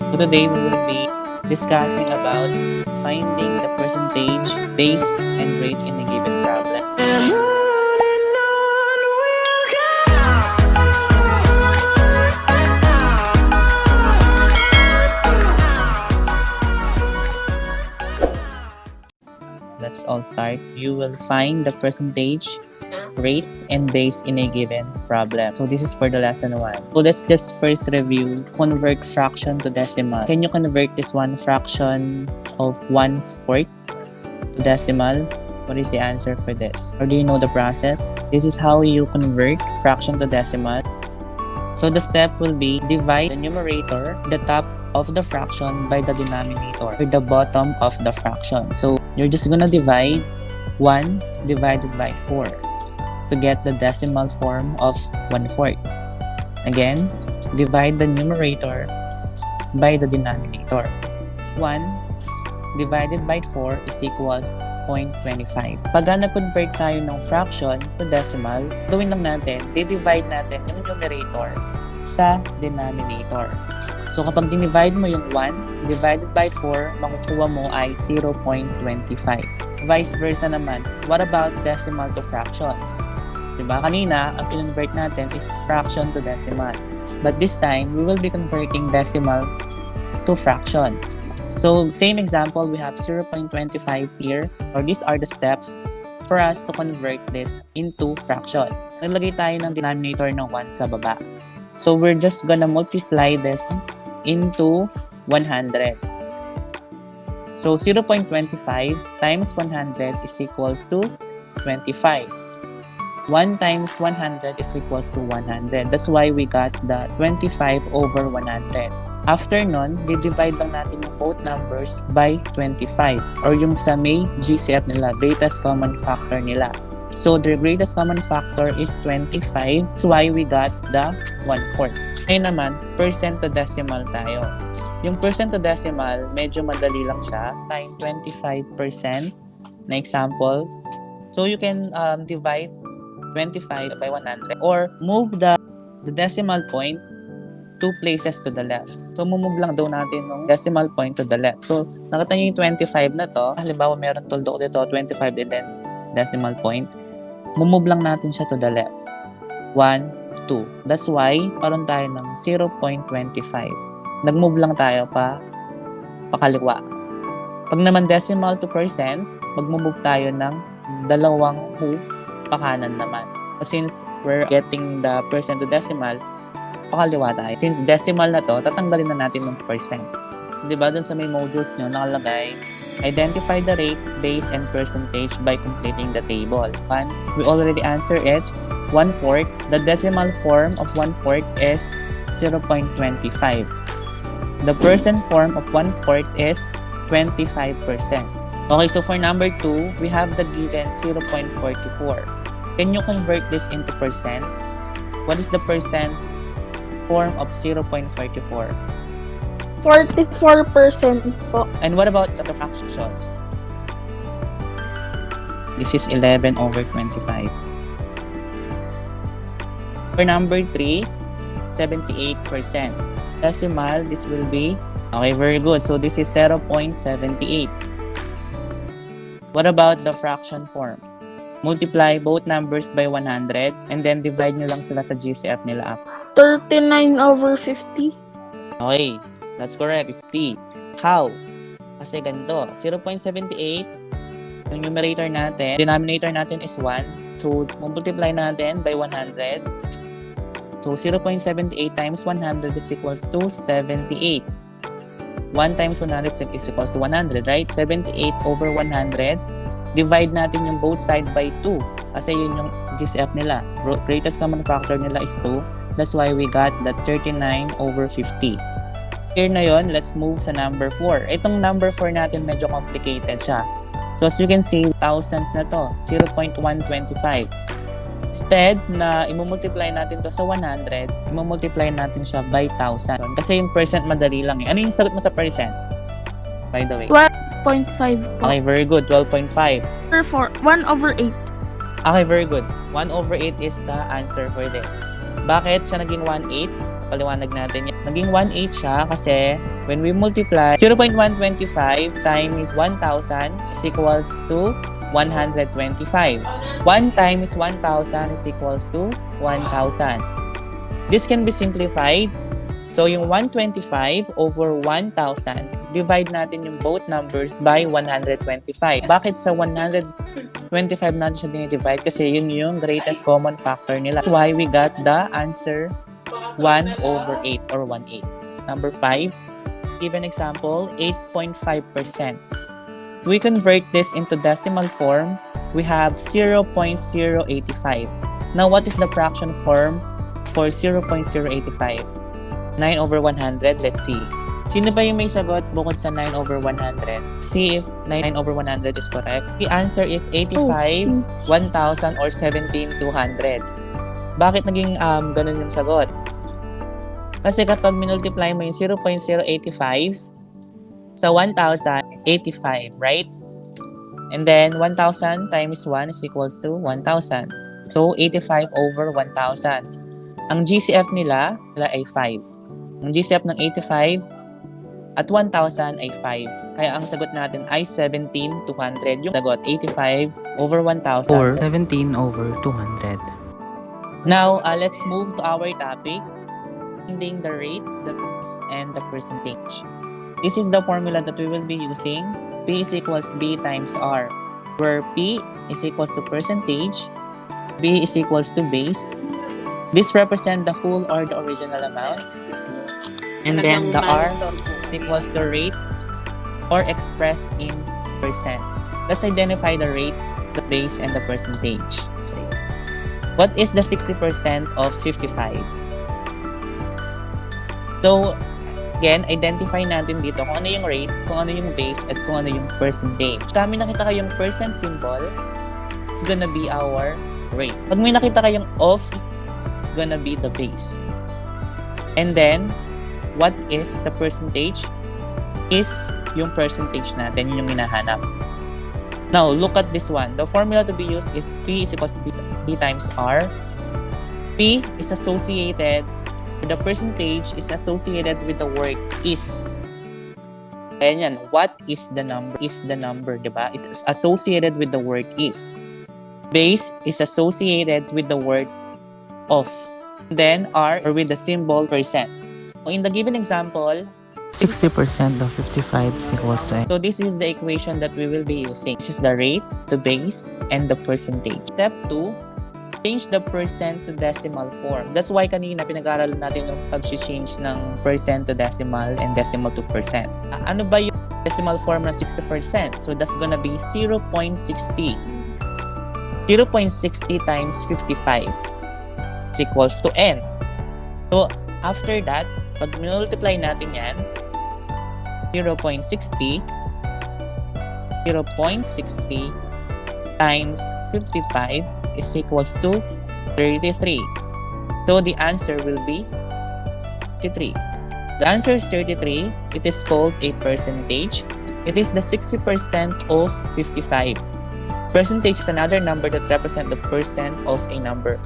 So today we will be discussing about finding the percentage, base, and rate in a given problem. Let's all start. You will find the percentage, rate, and base in a given problem. So this is for the lesson 1. So let's just first review, convert fraction to decimal. Can you convert this one fraction of 1/4 to decimal? What is the answer for this? Or do you know the process? This is how you convert fraction to decimal. So the step will be divide the numerator, the top of the fraction, by the denominator, or the bottom of the fraction. So you're just gonna divide 1 divided by 4 to get the decimal form of 1/4. Again, divide the numerator by the denominator. 1 divided by 4 is equals 0.25. Pag nag-convert tayo ng fraction to decimal, gawin lang natin, di-divide natin yung numerator sa denominator. So kapag dinivide mo yung 1 divided by 4, makukuha mo ay 0.25. Vice versa naman, what about decimal to fraction? Diba? Kanina, ang convert natin is fraction to decimal. But this time, we will be converting decimal to fraction. So, same example, we have 0.25 here, or these are the steps for us to convert this into fraction. Naglagay tayo ng denominator ng 1 sa baba. So, we're just gonna multiply this into 100. So, 0.25 times 100 is equals to 25. 1 times 100 is equals to 100. That's why we got the 25 over 100. After nun, divide lang natin yung both numbers by 25, or yung sa may GCF nila, greatest common factor nila. So, the greatest common factor is 25. That's why we got the 1/4. Ngayon naman, percent to decimal tayo. Yung percent to decimal, medyo madali lang siya. Time 25% na example. So, you can divide 25 by 100 or move the decimal point 2 places to the left. So, move lang daw natin ng decimal point to the left. So, nakita nyo yung 25 na to. Halimbawa, meron tuldok dito, 25 and then decimal point. Move lang natin siya to the left. 1, 2. That's why, paron tayo ng 0.25. Nag-move lang tayo pakaliwa. Pag naman decimal to percent, mag-move tayo ng dalawang move pakanan naman. Since we're getting the percent to decimal, pakaliwa tayo. Since decimal na to, tatanggalin na natin ng percent. Diba, dun sa may modules nyo, nakalagay, identify the rate, base, and percentage by completing the table. And we already answered it. 1/4. The decimal form of 1/4 is 0.25. The percent form of 1/4 is 25%. Okay, so for number 2, we have the given 0.44. Can you convert this into percent? What is the percent form of 0.44? 44% po. And what about the fraction? This is 11 over 25. For number 3, 78%. Decimal, this will be, okay, very good. So this is 0.78. What about the fraction form? Multiply both numbers by 100 and then divide nyo lang sila sa GCF nila after. 39 over 50. Okay, that's correct. 50. How? Kasi ganito, 0.78, yung numerator natin, denominator natin is 1. So, multiply natin by 100. So, 0.78 times 100 is equals to 78. 1 times 100 is equals to 100, right? 78 over 100. Divide natin yung both side by 2. Kasi yun yung GCF nila. Greatest common factor nila is 2. That's why we got the 39 over 50. Here na yun, let's move sa number 4. Itong number 4 natin medyo complicated siya. So as you can see, thousands na to. 0.125. Instead na imumultiply natin to sa 100, imumultiply natin siya by 1,000. Kasi yung percent madali lang eh. Ano yung sagot mo sa percent? By the way. 12.5 po. Okay, very good. 12.5. 1 over 8. Okay, very good. 1 over 8 is the answer for this. Bakit siya naging 1/8? Paliwanag natin yan. Naging 1/8 siya kasi When we multiply, 0.125 times 1,000 is equals to 125. 1 times 1,000 is equals to 1,000. This can be simplified. So, yung 125 over 1,000, divide natin yung both numbers by 125. Bakit sa 125 natin siya dinidivide? Kasi yun yung greatest common factor nila. That's why we got the answer 1 over 8 or 1/8. Number 5, given example, 8.5%. We convert this into decimal form, we have 0.085. Now, what is the fraction form for 0.085? 9 over 100, let's see. Sino ba yung may sagot bukod sa 9 over 100? See if 9 over 100 is correct. The answer is 85, 1,000, or 17,200. Bakit naging ganun yung sagot? Kasi kapag minultiply mo yung 0.085 sa 1,000, 85, right? And then, 1,000 times 1 is equals to 1,000. So, 85 over 1,000. Ang GCF nila ay 5. Ang GCF ng 85 at 1,000 ay 5. Kaya ang sagot natin ay 17,200. Yung sagot, 85 over 1,000. Or 17 over 200. Now, let's move to our topic. Finding the rate, the base, and the percentage. This is the formula that we will be using. P is equals B times R, where P is equals to percentage, B is equals to base. This represents the whole or the original amount. And then the R is equals to rate or expressed in percent. Let's identify the rate, the base, and the percentage. So, what is the 60% of 55? So, again, identify natin dito kung ano yung rate, kung ano yung base, at kung ano yung percentage. Kami nakita kayong percent symbol, it's gonna be our rate. Pag may nakita kayong off, it's gonna be the base. And then, what is the percentage? Is yung percentage natin, yun yung hinahanap. Now, look at this one. The formula to be used is P is equals to B times R. P is associated, the percentage is associated with the word is. Ayan yan. What is the number? Is the number, diba? It is associated with the word is. Base is associated with the word of. Then R, or with the symbol percent. So in the given example, 60% of 55 is equals to so this is the equation that we will be using. This is the rate, the base, and the percentage. Step 2, change the percent to decimal form. That's why kanina pinag-aaralan natin yung pag-change ng percent to decimal and decimal to percent. Ano ba yung decimal form ng 60%? So that's gonna be 0.60. 0.60 times 55 is equals to n. So after that, pag multiply natin yan, 0.60 times 55 is equals to 33. So the answer will be 33. The answer is 33. It is called a percentage. It is the 60% of 55. Percentage is another number that represents the percent of a number.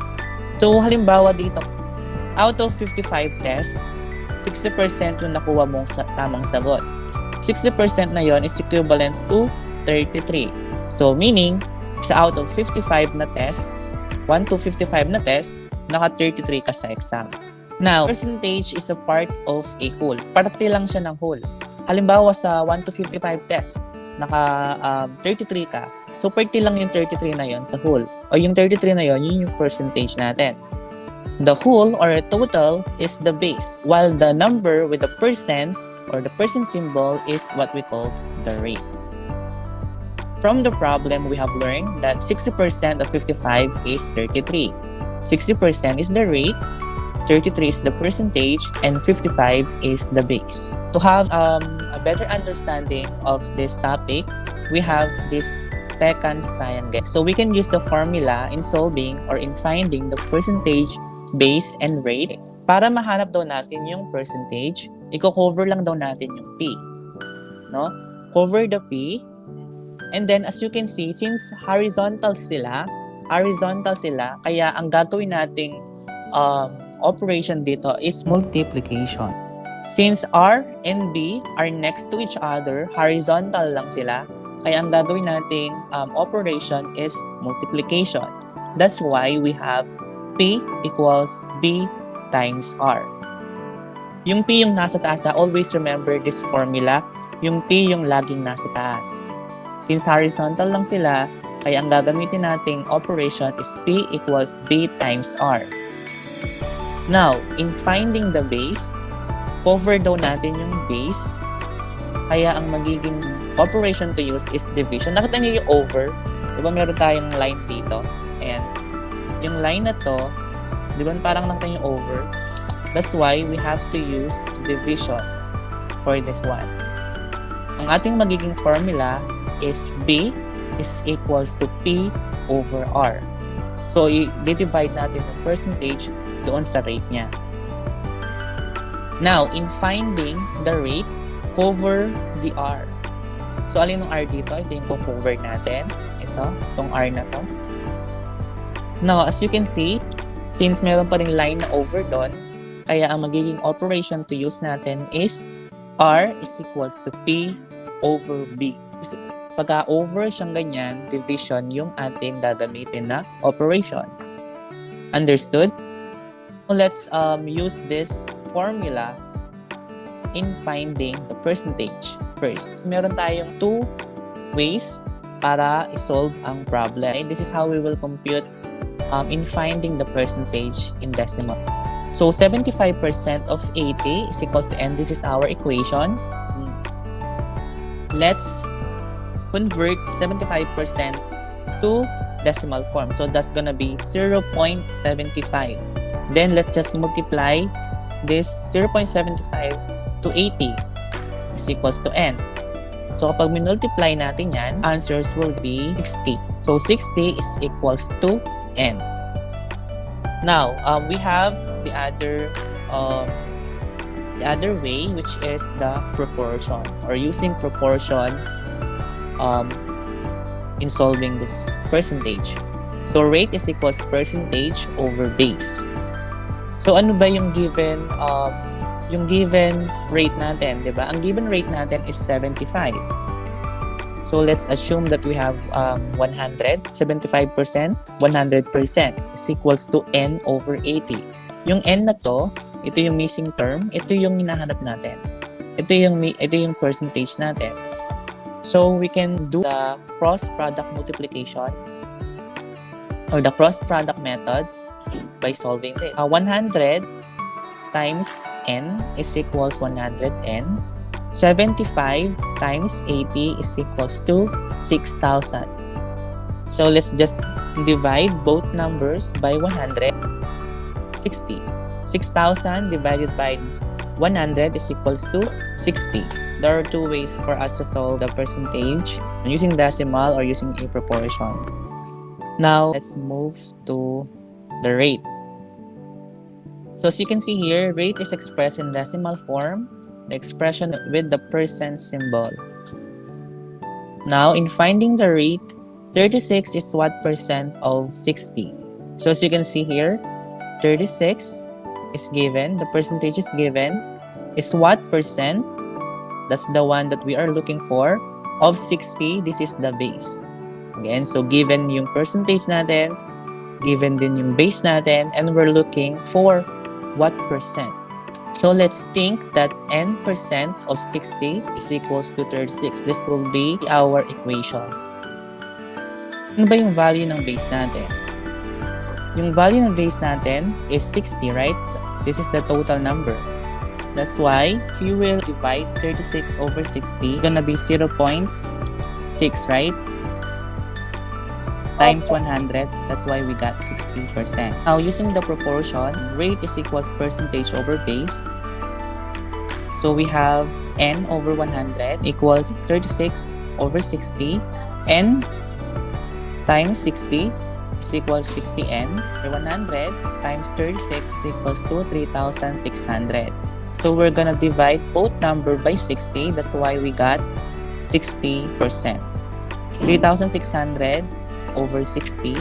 So halimbawa dito, out of 55 tests, 60% yung nakuha mong tamang sagot. 60% na yon is equivalent to 33. So meaning, sa out of 55 na test, 1 to 55 na test, naka 33 ka sa exam. Now, percentage is a part of a whole. Parte lang siya ng whole. Halimbawa sa 1 to 55 test, naka 33 ka. So parte lang yung 33 na yon sa whole. O yung 33 na yon, yun yung percentage natin. The whole or total is the base, while the number with the percent or the percent symbol is what we call the rate. From the problem, we have learned that 60% of 55 is 33. 60% is the rate, 33 is the percentage, and 55 is the base. To have a better understanding of this topic, we have this Tekan's triangle. So we can use the formula in solving or in finding the percentage, base, and rate. Para mahanap daw natin yung percentage, i-cover lang daw natin yung P. No? Cover the P. And then, as you can see, since horizontal sila, kaya ang gagawin nating operation dito is multiplication. Since R and B are next to each other, horizontal lang sila, kaya ang gagawin nating operation is multiplication. That's why we have P equals B times R. Yung P yung nasa taas, always remember this formula. Yung P yung laging nasa taas. Since horizontal lang sila, kaya ang gagamitin nating operation is P equals B times R. Now, in finding the base, cover daw natin yung base. Kaya ang magiging operation to use is division. Nakita niyo yung over? Diba meron tayong line dito? And yung line na to, diba parang nakita yung over? That's why we have to use division for this one. Ang ating magiging formula is B is equals to P over R. So, i-divide natin yung percentage doon sa rate niya. Now, in finding the rate, cover the R. So, alin yung R dito? Ito yung cover natin. Ito, itong R na to. Now, as you can see, since meron pa rin line na over doon, kaya ang magiging operation to use natin is R is equals to P over B. Pagka over siyang ganyan, division yung ating gagamitin na operation. Understood? Let's use this formula in finding the percentage. First, meron tayong two ways para isolve ang problem. This is how we will compute in finding the percentage in decimal. So, 75% of 80 is equals to n. This is our equation. Let's convert 75% to decimal form. So, that's gonna be 0.75. Then, let's just multiply this 0.75 to 80 is equals to n. So, kapag minultiply natin yan, answers will be 60. So, 60 is equals to n. Now, we have the other way, which is the proportion, or using proportion in solving this percentage. So, rate is equals percentage over base. So, ano ba yung given rate natin, di ba? Ang given rate natin is 75. So, let's assume that we have 100, 75%, 100% is equals to n over 80. Yung n na to, ito yung missing term, ito yung hinahanap natin. Ito yung percentage natin. So, we can do the cross-product multiplication or the cross-product method by solving this. 100 times n is equals 100n. 75 times 80 is equals to 6,000. So, let's just divide both numbers by 100. 60. 6,000 divided by 100 is equals to 60. There are two ways for us to solve the percentage using decimal or using a proportion. Now, let's move to the rate. So, as you can see here, rate is expressed in decimal form, the expression with the percent symbol. Now, in finding the rate, 36 is what percent of 60? So, as you can see here, 36 is given, the percentage is given, is what percent? That's the one that we are looking for. Of 60, this is the base. Again, so given yung percentage natin, given din yung base natin, and we're looking for what percent. So let's think that n percent of 60 is equals to 36. This will be our equation. Ano ba yung value ng base natin? Yung value ng base natin is 60, right? This is the total number. That's why if you will divide 36 over 60, it's gonna be 0.6, right? Times 100, that's why we got 60%. Now, using the proportion, rate is equals percentage over base. So we have n over 100 equals 36 over 60. N times 60 is equals 60n. 100 times 36 is equals to 3,600. So we're gonna divide both number by 60. That's why we got 60%. 3,600 over 60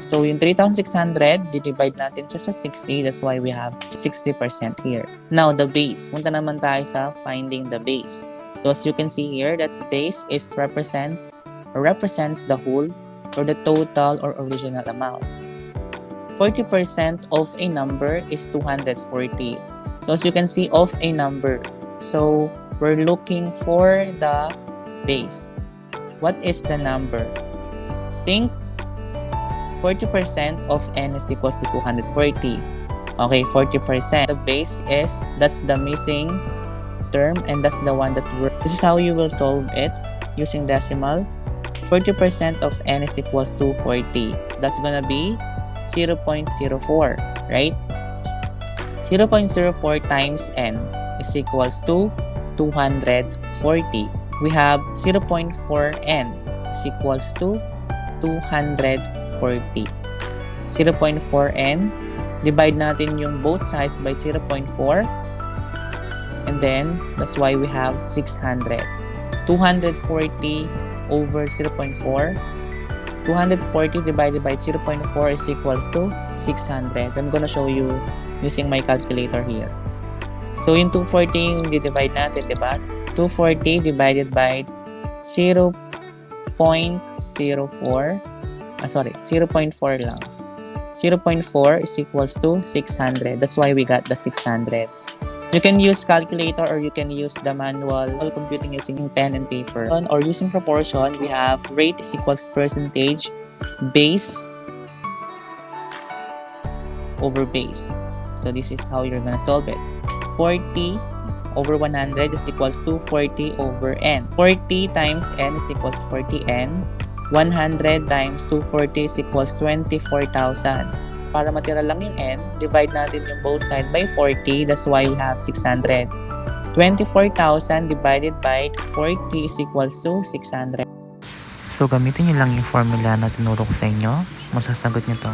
So, yung 3,600, divide natin siya sa 60. That's why we have 60% here. Now, the base. Punta naman tayo sa finding the base. So, as you can see here, that base is represents the whole or the total or original amount. 40% of a number is 240. So, as you can see, of a number. So, we're looking for the base. What is the number? Think 40% of n is equals to 240. Okay, 40%. The base is, that's the missing term, and that's the one that this is how you will solve it using decimal. 40% of n is equals to 40. That's gonna be 0.04, right? 0.04 times n is equals to 240. We have 0.4n is equals to 240. 0.4n, divide natin yung both sides by 0.4, and then that's why we have 600. 240 over 0.4, 240 divided by 0.4 is equals to 600. I'm gonna show you using my calculator here. So yung 240 yung divide natin, diba? 240 divided by 0.04, 0.4 lang. 0.4 is equals to 600. That's why we got the 600. You can use calculator or you can use the manual computing using pen and paper. Or using proportion, we have rate is equals percentage base over base. So this is how you're gonna solve it. 40 over 100 is equals to 40 over n. 40 times n is equals 40n. 100 times 240 is equals 24,000. Para matira lang yung n, divide natin yung both side by 40. That's why we have 600. 24,000 divided by 40 is equals to 600. So, gamitin nyo lang yung formula na tinuro ko sa inyo. Masasagot nyo to.